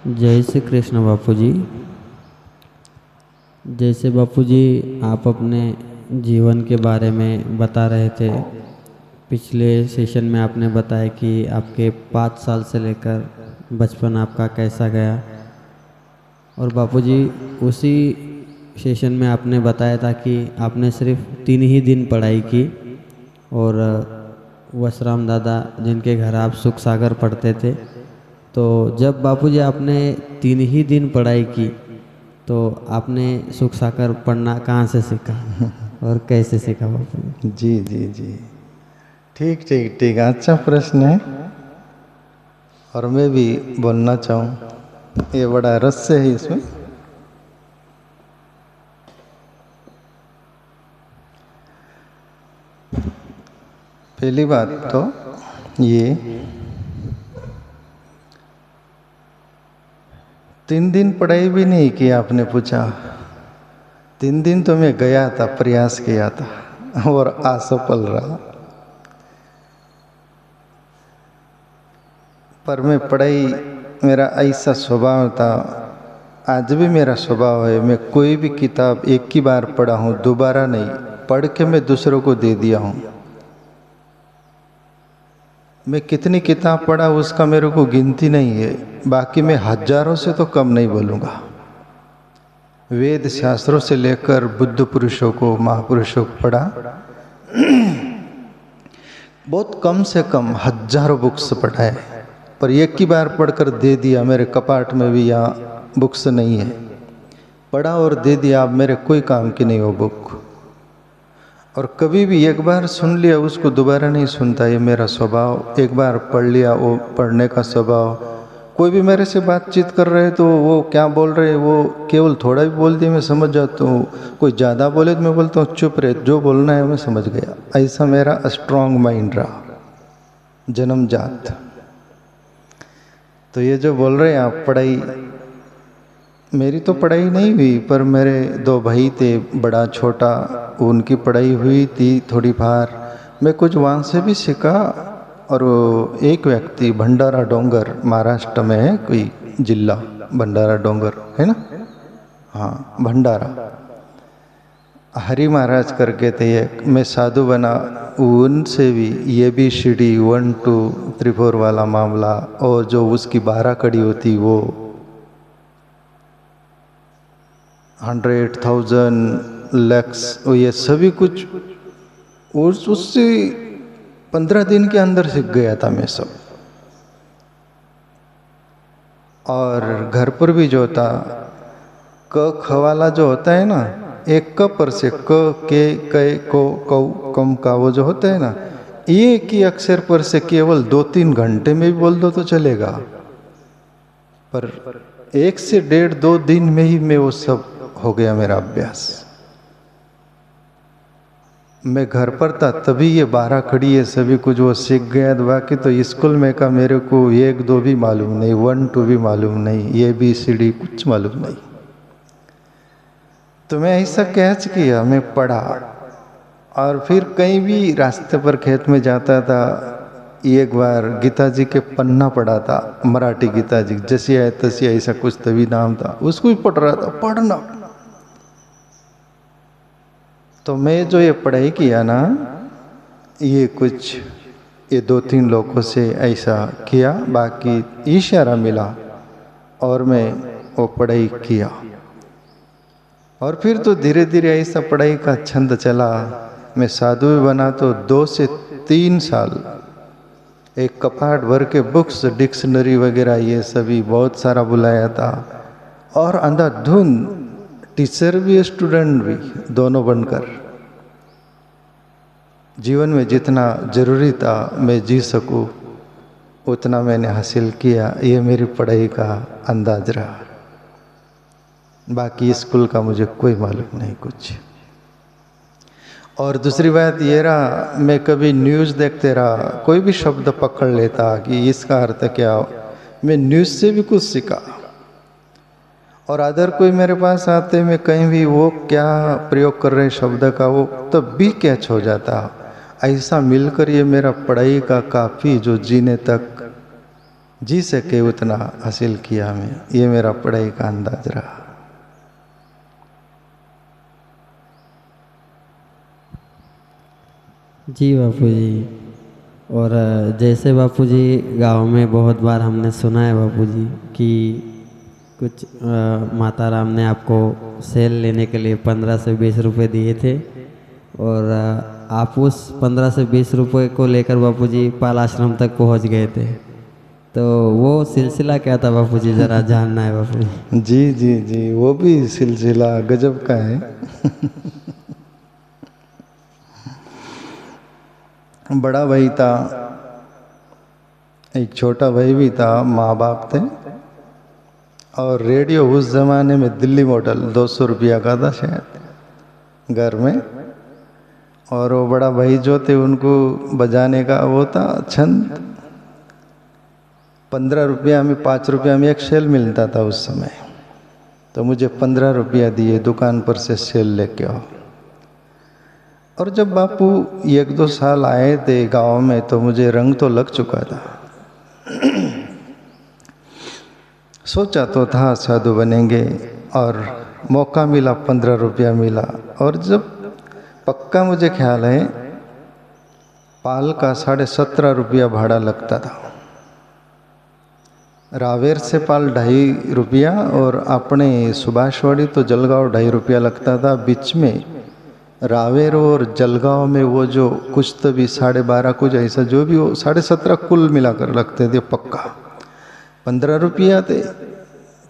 जय श्री कृष्ण बापू जी। जैसे बापू जी आप अपने जीवन के बारे में बता रहे थे, पिछले सेशन में आपने बताया कि आपके 5 साल से लेकर बचपन आपका कैसा गया। और बापू जी उसी सेशन में आपने बताया था कि आपने सिर्फ 3 ही दिन पढ़ाई की और वसराम दादा जिनके घर आप सुख सागर पढ़ते थे, तो जब बापूजी आपने 3 ही दिन पढ़ाई की तो आपने सुख सागर पढ़ना कहाँ से सीखा और कैसे सीखा बापू जी जी जी, ठीक ठीक ठीक, अच्छा प्रश्न है। और मैं भी बोलना चाहूँ, ये बड़ा रहस्य है इसमें। पहली बात तो ये 3 दिन पढ़ाई भी नहीं की आपने पूछा। 3 दिन तो मैं गया था, प्रयास किया था और असफल रहा। पर मैं पढ़ाई, मेरा ऐसा स्वभाव था, आज भी मेरा स्वभाव है, मैं कोई भी किताब एक ही बार पढ़ा हूँ, दोबारा नहीं। पढ़ के मैं दूसरों को दे दिया हूँ। मैं कितनी किताब पढ़ा उसका मेरे को गिनती नहीं है, बाकी मैं हजारों से तो कम नहीं बोलूँगा। वेद शास्त्रों से लेकर बुद्ध पुरुषों को, महापुरुषों को पढ़ा, बहुत कम से कम हजारों बुक्स पढ़ा है, पर एक ही बार पढ़कर दे दिया। मेरे कपाट में भी यहाँ बुक्स नहीं है, पढ़ा और दे दिया, अब मेरे कोई काम की नहीं वो बुक। और कभी भी एक बार सुन लिया उसको दोबारा नहीं सुनता, ये मेरा स्वभाव। एक बार पढ़ लिया, वो पढ़ने का स्वभाव। कोई भी मेरे से बातचीत कर रहे तो वो क्या बोल रहे, वो केवल थोड़ा भी बोल दिया मैं समझ जाता हूँ। कोई ज़्यादा बोले तो मैं बोलता हूँ चुप रहे, जो बोलना है मैं समझ गया। ऐसा मेरा स्ट्रॉन्ग माइंड रहा, जन्मजात। तो ये जो बोल रहे हैं आप पढ़ाई, मेरी तो पढ़ाई नहीं हुई, पर मेरे 2 भाई थे, बड़ा छोटा, उनकी पढ़ाई हुई थी थोड़ी बार। मैं कुछ वहाँ से भी सीखा। और एक व्यक्ति भंडारा डोंगर, महाराष्ट्र में है कोई जिला, भंडारा डोंगर है ना, हाँ भंडारा, हरि महाराज करके थे एक, मैं साधु बना। उनसे भी ये भी सीढ़ी 1 2 3 4 वाला मामला, और जो उसकी 12 कड़ी होती वो 100,000 लैक्स, ये सभी कुछ उससे 15 दिन के अंदर सीख गया था मैं सब। और घर पर भी जो था, क ख वाला जो होता है ना, एक क पर से क के कै को कौ कम का वो जो होता है ना, एक ही अक्षर पर से केवल 2-3 घंटे में भी बोल दो तो चलेगा, पर 1 से 1.5-2 दिन में ही मैं वो सब हो गया मेरा अभ्यास। मैं घर पर था तभी ये 12 कड़ी ये सभी कुछ वो सीख गया। बाकी तो स्कूल में का मेरे को 1-2 भी मालूम नहीं, 1 2 भी मालूम नहीं, ये भी सीढ़ी कुछ मालूम नहीं। तो मैं ऐसा कैच किया, मैं पढ़ा। और फिर कहीं भी रास्ते पर खेत में जाता था, एक बार गीता जी के पन्ना पढ़ा था, मराठी गीता जी, जैसी है तैसी, ऐसा कुछ तभी नाम था, उसको भी पढ़ रहा था। पढ़ना तो मैं जो ये पढ़ाई किया ना, ये कुछ ये 2-3 लोगों से ऐसा किया, बाकी इशारा मिला और मैं वो पढ़ाई किया। और फिर तो धीरे धीरे ऐसा पढ़ाई का छंद चला। मैं साधु भी बना तो 2 से 3 साल एक कपाट भर के बुक्स, डिक्शनरी वगैरह ये सभी बहुत सारा बुलाया था। और अंधाधुंध टीचर भी स्टूडेंट भी दोनों बनकर जीवन में जितना जरूरी था मैं जी सकूं उतना मैंने हासिल किया। ये मेरी पढ़ाई का अंदाज रहा। बाकी स्कूल का मुझे कोई मालूम नहीं कुछ। और दूसरी बात ये रहा, मैं कभी न्यूज़ देखते रहा, कोई भी शब्द पकड़ लेता कि इसका अर्थ क्या हो, मैं न्यूज़ से भी कुछ सीखा। और अदर कोई मेरे पास आते, मैं कहीं भी वो क्या प्रयोग कर रहे शब्द का, वो तब भी कैच हो जाता। ऐसा मिलकर ये मेरा पढ़ाई का काफ़ी जो जीने तक जी सके उतना हासिल किया मैं, ये मेरा पढ़ाई का अंदाज रहा। जी बापूजी। और जैसे बापूजी गांव में बहुत बार हमने सुना है बापूजी कि कुछ माता राम ने आपको सेल लेने के लिए 15 से 20 रुपए दिए थे और आप उस 15 से 20 रुपए को लेकर बापूजी पाल आश्रम तक पहुंच गए थे। तो वो सिलसिला क्या था बापूजी, ज़रा जानना है बापूजी। जी जी जी, वो भी सिलसिला गजब का है। बड़ा भाई था, एक छोटा भाई भी था, माँ बाप थे, और रेडियो उस जमाने में दिल्ली मॉडल 200 रुपया का था शायद घर में। और वो बड़ा भाई जो थे उनको बजाने का वो था छंद। 15 रुपया में 5 रुपया में एक शेल मिलता था उस समय, तो मुझे 15 रुपया दिए, दुकान पर से शेल लेके आओ। और जब बापू 1-2 साल आए थे गांव में तो मुझे रंग तो लग चुका था। सोचा तो था साधु बनेंगे, और मौका मिला, 15 रुपया मिला। और जब पक्का मुझे ख्याल है पाल का 17.5 रुपया भाड़ा लगता था, रावेर से पाल 2.5 रुपया, और अपने सुभाषवाड़ी तो जलगांव 2.5 रुपया लगता था। बीच में रावेर और जलगांव में वो जो कुछ तो भी 12.5 कुछ ऐसा जो भी हो 17.5 कुल मिलाकर लगते थे पक्का। 15 रुपया थे,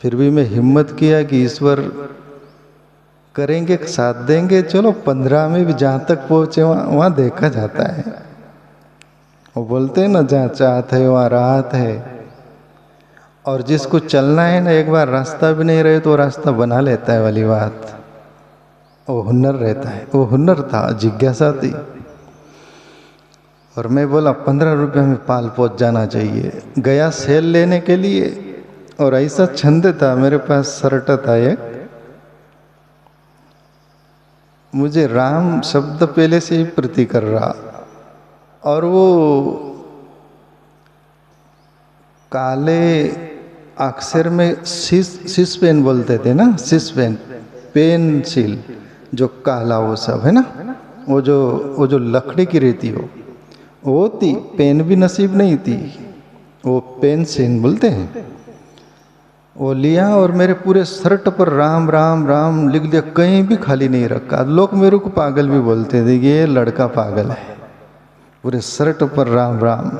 फिर भी मैं हिम्मत किया कि ईश्वर करेंगे, साथ देंगे, चलो 15 में भी जहाँ तक पहुँचे वहाँ देखा जाता है। वो बोलते हैं ना, जहाँ चाहत है वहाँ राहत है। और जिसको चलना है ना, एक बार रास्ता भी नहीं रहे तो रास्ता बना लेता है वाली बात, वो हुनर रहता है। वो हुनर था, जिज्ञासा थी। और मैं बोला 15 रुपये में पाल पहुंच जाना चाहिए। गया सेल लेने के लिए, और ऐसा छंद था मेरे पास, शर्ट था एक, मुझे राम शब्द पहले से ही प्रति कर रहा, और वो काले अक्षर में सिस पेन बोलते थे ना, सिस पेन, पेंसिल जो काला वो सब है ना, वो जो लकड़ी की रहती हो वो थी। पेन भी नसीब नहीं थी, वो पेंसिल बोलते हैं, वो लिया और मेरे पूरे शर्ट पर राम राम राम लिख दिया, कहीं भी खाली नहीं रखा। लोग मेरे को पागल भी बोलते थे कि ये लड़का पागल है, पूरे शर्ट पर राम राम।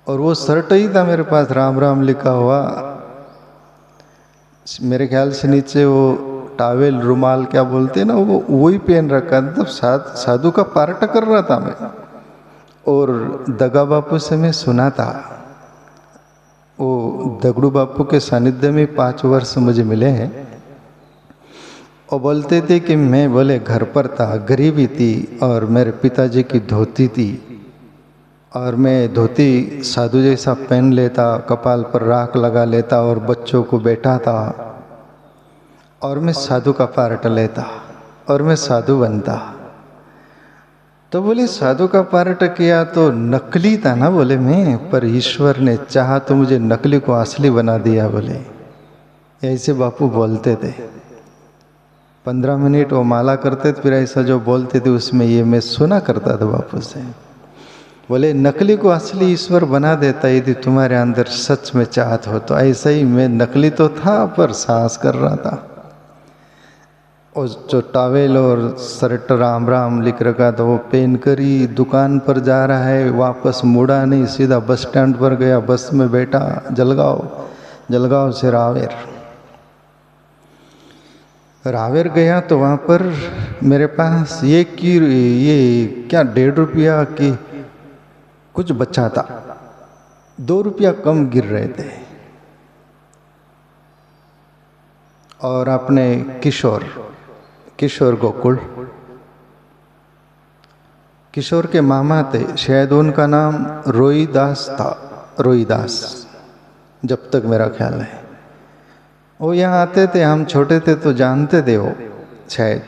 और वो शर्ट ही था मेरे पास राम राम लिखा हुआ। मेरे ख्याल से नीचे वो टावेल रुमाल क्या बोलते हैं ना, वो वही पहन रखा था। तब साधु का पार्ट कर रहा था मैं। और दगा बापू से मैं सुना था, वो दगड़ू बापू के सानिध्य में 5 वर्ष मुझे मिले हैं। और बोलते थे कि मैं बोले घर पर था, गरीबी थी, और मेरे पिताजी की धोती थी, और मैं धोती साधु जैसा पहन लेता, कपाल पर राख लगा लेता, और बच्चों को बैठा था, और मैं साधु का पार्ट लेता, और मैं साधु बनता। तो बोले साधु का पार्ट किया तो नकली था ना, बोले मैं, पर ईश्वर ने चाहा तो मुझे नकली को असली बना दिया, बोले ऐसे बापू बोलते थे। 15 मिनट वो माला करते थे, फिर ऐसा जो बोलते थे उसमें ये मैं सुना करता था बापू से। बोले नकली को असली ईश्वर बना देता यदि तुम्हारे अंदर सच में चाहत हो तो। ऐसा ही मैं नकली तो था पर साहस कर रहा था। और जो टावेल और शर्ट राम राम लिख रखा था वो पहन कर ही दुकान पर जा रहा है, वापस मुड़ा नहीं, सीधा बस स्टैंड पर गया, बस में बैठा, जलगांव से रावेर गया। तो वहाँ पर मेरे पास ये क्या 1.5 रुपया की कुछ बचा था, 2 रुपया कम गिर रहे थे। और अपने किशोर गोकुल, किशोर के मामा थे, शायद उनका नाम रोईदास था, रोईदास, जब तक मेरा ख्याल है। वो यहाँ आते थे, हम छोटे थे तो जानते थे वो शायद।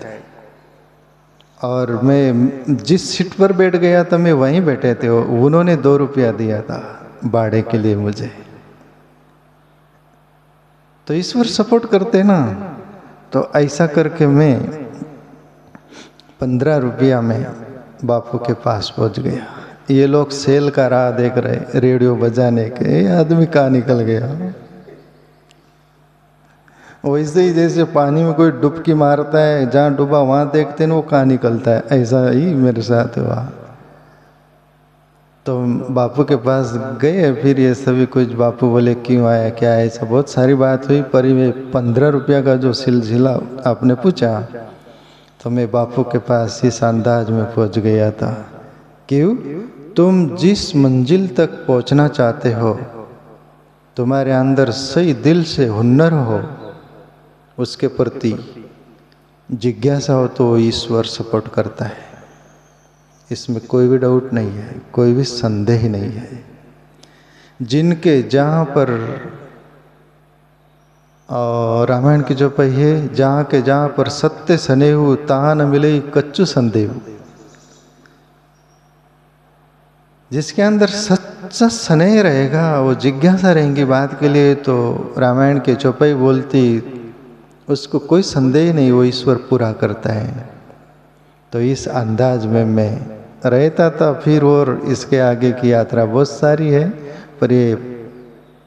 और मैं जिस सीट पर बैठ गया था मैं वहीं बैठे थे, उन्होंने 2 रुपया दिया था भाड़े के लिए मुझे। तो ईश्वर सपोर्ट करते ना। तो ऐसा करके मैं 15 रुपया में बापू के पास पहुंच गया। ये लोग सेल का राह देख रहे, रेडियो बजाने के, ये आदमी कहाँ निकल गया। वैसे ही जैसे पानी में कोई डुबकी मारता है, जहाँ डूबा वहाँ देखते हैं वो कहाँ निकलता है, ऐसा ही मेरे साथ हुआ। तो बापू के पास गए, फिर ये सभी कुछ बापू बोले क्यों आया क्या है, ऐसा बहुत सारी बात हुई। पर ये 15 रुपया का जो सिलसिला आपने पूछा, तो मैं बापू के पास इस अंदाज में पहुंच गया था। क्यों? तुम जिस मंजिल तक पहुंचना चाहते हो, तुम्हारे अंदर सही दिल से हुनर हो, उसके प्रति जिज्ञासा हो, तो ईश्वर सपोर्ट करता है। इसमें कोई भी डाउट नहीं है, कोई भी संदेह नहीं है। जिनके जहाँ पर रामायण की जो पही है, जहाँ पर सत्य सनेहु तहाँ न मिले कच्चू संदेह। जिसके अंदर सच्चा स्नेह रहेगा, वो जिज्ञासा रहेंगी बात के लिए, तो रामायण की चौपाई बोलती उसको कोई संदेह नहीं, वो ईश्वर पूरा करता है। तो इस अंदाज में मैं रहता था। फिर और इसके आगे की यात्रा बहुत सारी है, पर ये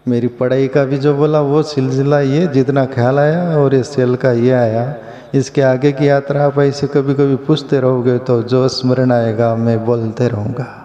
मेरी पढ़ाई का भी जो बोला वो सिलसिला ये जितना ख्याल आया, और ये सेल का ये आया। इसके आगे की यात्रा आप ऐसे कभी कभी पूछते रहोगे तो जो स्मरण आएगा मैं बोलते रहूँगा।